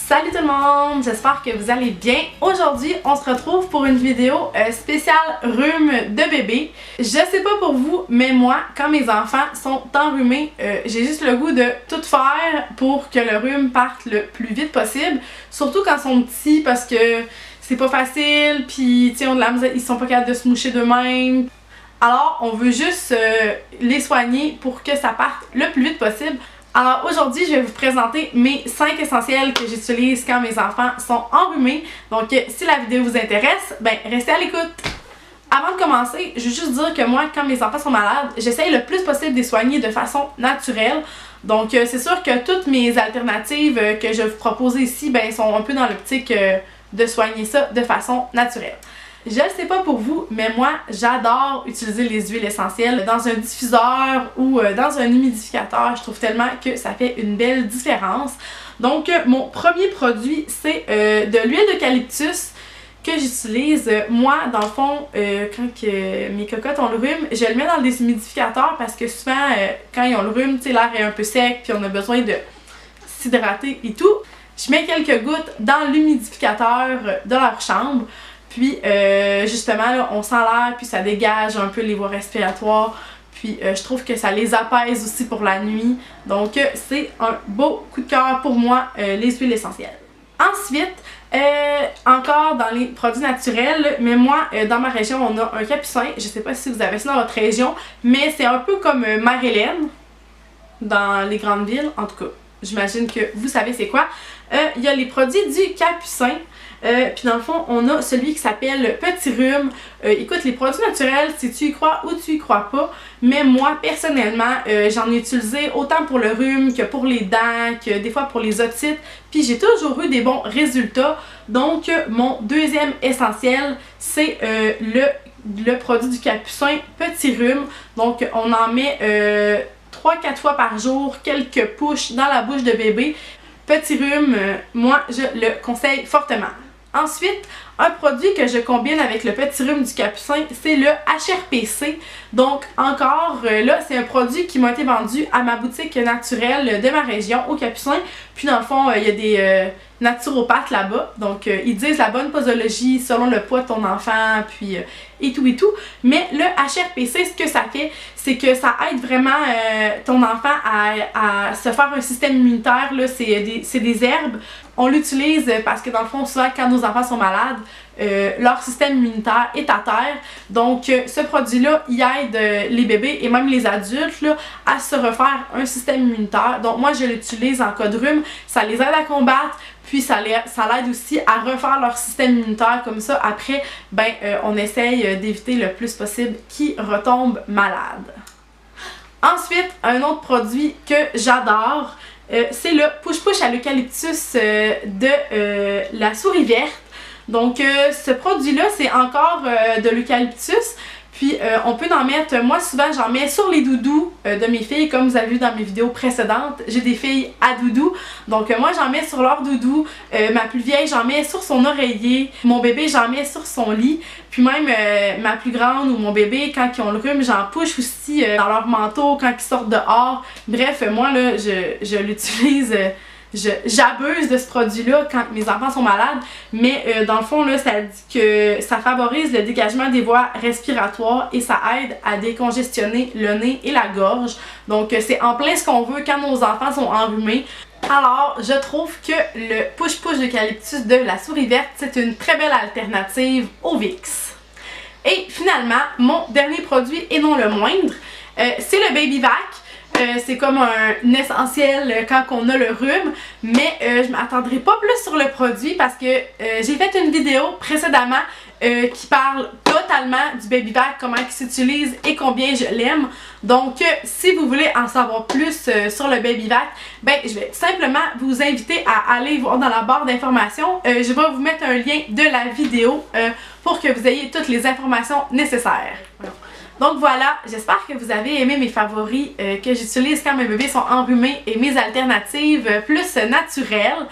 Salut tout le monde, j'espère que vous allez bien. Aujourd'hui, on se retrouve pour une vidéo spéciale rhume de bébé. Je sais pas pour vous, mais moi, quand mes enfants sont enrhumés, j'ai juste le goût de tout faire pour que le rhume parte le plus vite possible. Surtout quand ils sont petits parce que c'est pas facile, puis tu sais, ils sont pas capables de se moucher d'eux-mêmes. Alors, on veut juste les soigner pour que ça parte le plus vite possible. Alors aujourd'hui, je vais vous présenter mes 5 essentiels que j'utilise quand mes enfants sont enrhumés. Donc si la vidéo vous intéresse, ben restez à l'écoute. Avant de commencer, je veux juste dire que moi, quand mes enfants sont malades, j'essaye le plus possible de les soigner de façon naturelle. Donc c'est sûr que toutes mes alternatives que je vous propose ici, ben sont un peu dans l'optique de soigner ça de façon naturelle. Je ne sais pas pour vous, mais moi, j'adore utiliser les huiles essentielles dans un diffuseur ou dans un humidificateur. Je trouve tellement que ça fait une belle différence. Donc, mon premier produit, c'est de l'huile d'eucalyptus que j'utilise. Moi, dans le fond, quand mes cocottes ont le rhume, je le mets dans des humidificateurs parce que souvent, quand ils ont le rhume, l'air est un peu sec puis on a besoin de s'hydrater et tout. Je mets quelques gouttes dans l'humidificateur de leur chambre. Puis justement là, on sent l'air puis ça dégage un peu les voies respiratoires. Puis je trouve que ça les apaise aussi pour la nuit. Donc c'est un beau coup de cœur pour moi, les huiles essentielles. Ensuite, encore dans les produits naturels, mais moi dans ma région on a un capucin. Je sais pas si vous avez ça dans votre région, mais c'est un peu comme Mère-Hélène dans les grandes villes. En tout cas, j'imagine que vous savez c'est quoi. Il y a les produits du capucin. Puis dans le fond, on a celui qui s'appelle Petit Rhume. Écoute, les produits naturels, si tu y crois ou tu y crois pas, mais moi, personnellement, j'en ai utilisé autant pour le rhume que pour les dents, que des fois pour les otites, puis j'ai toujours eu des bons résultats. Donc, mon deuxième essentiel, c'est le produit du capucin Petit Rhume. Donc, on en met 3-4 fois par jour, quelques pushs dans la bouche de bébé. Petit rhume, moi, je le conseille fortement. Ensuite, un produit que je combine avec le petit rhume du capucin, c'est le HRPC. Donc encore là, c'est un produit qui m'a été vendu à ma boutique naturelle de ma région, au Capucin. Puis dans le fond, il y a des naturopathes là-bas. Donc ils disent la bonne posologie selon le poids de ton enfant, puis et tout et tout. Mais le HRPC, ce que ça fait, c'est que ça aide vraiment ton enfant à se faire un système immunitaire. C'est des herbes. On l'utilise parce que dans le fond, souvent quand nos enfants sont malades, leur système immunitaire est à terre. Donc ce produit-là, il aide les bébés et même les adultes là, à se refaire un système immunitaire. Donc moi, je l'utilise en cas de rhume. Ça les aide à combattre. Puis ça l'aide aussi à refaire leur système immunitaire. Comme ça, après, ben, on essaye d'éviter le plus possible qu'ils retombent malades. Ensuite, un autre produit que j'adore, c'est le push-push à l'eucalyptus de la souris verte. Donc ce produit-là, c'est encore de l'eucalyptus. Puis on peut en mettre, moi souvent j'en mets sur les doudous de mes filles, comme vous avez vu dans mes vidéos précédentes, j'ai des filles à doudou, donc moi j'en mets sur leur doudou, ma plus vieille j'en mets sur son oreiller, mon bébé j'en mets sur son lit, puis même ma plus grande ou mon bébé quand ils ont le rhume, j'en push aussi dans leur manteau quand ils sortent dehors. Bref, moi là je l'utilise. J'abuse de ce produit-là quand mes enfants sont malades, mais dans le fond, là, ça dit que ça favorise le dégagement des voies respiratoires et ça aide à décongestionner le nez et la gorge. Donc, c'est en plein ce qu'on veut quand nos enfants sont enrhumés. Alors, je trouve que le push-push d'eucalyptus de la souris verte, c'est une très belle alternative au Vicks. Et finalement, mon dernier produit, et non le moindre, c'est le Baby-Vac. C'est comme un essentiel quand on a le rhume, mais je m'attendrai pas plus sur le produit parce que j'ai fait une vidéo précédemment qui parle totalement du Baby-Vac, comment il s'utilise et combien je l'aime. Donc si vous voulez en savoir plus sur le Baby-Vac, ben je vais simplement vous inviter à aller voir dans la barre d'informations. Je vais vous mettre un lien de la vidéo pour que vous ayez toutes les informations nécessaires. Donc voilà, j'espère que vous avez aimé mes favoris que j'utilise quand mes bébés sont enrhumés et mes alternatives plus naturelles.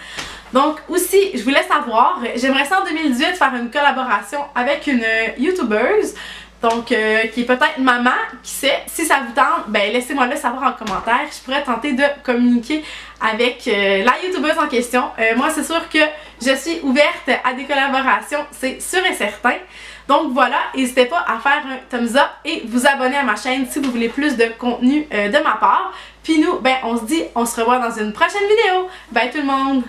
Donc aussi, je voulais savoir, j'aimerais ça en 2018 faire une collaboration avec une YouTubeuse. donc qui est peut-être maman, qui sait. Si ça vous tente, ben laissez-moi le savoir en commentaire. Je pourrais tenter de communiquer avec la youtubeuse en question. Moi c'est sûr que je suis ouverte à des collaborations, c'est sûr et certain. Donc voilà, n'hésitez pas à faire un thumbs up et vous abonner à ma chaîne si vous voulez plus de contenu de ma part. Puis nous, ben on se dit, on se revoit dans une prochaine vidéo. Bye tout le monde!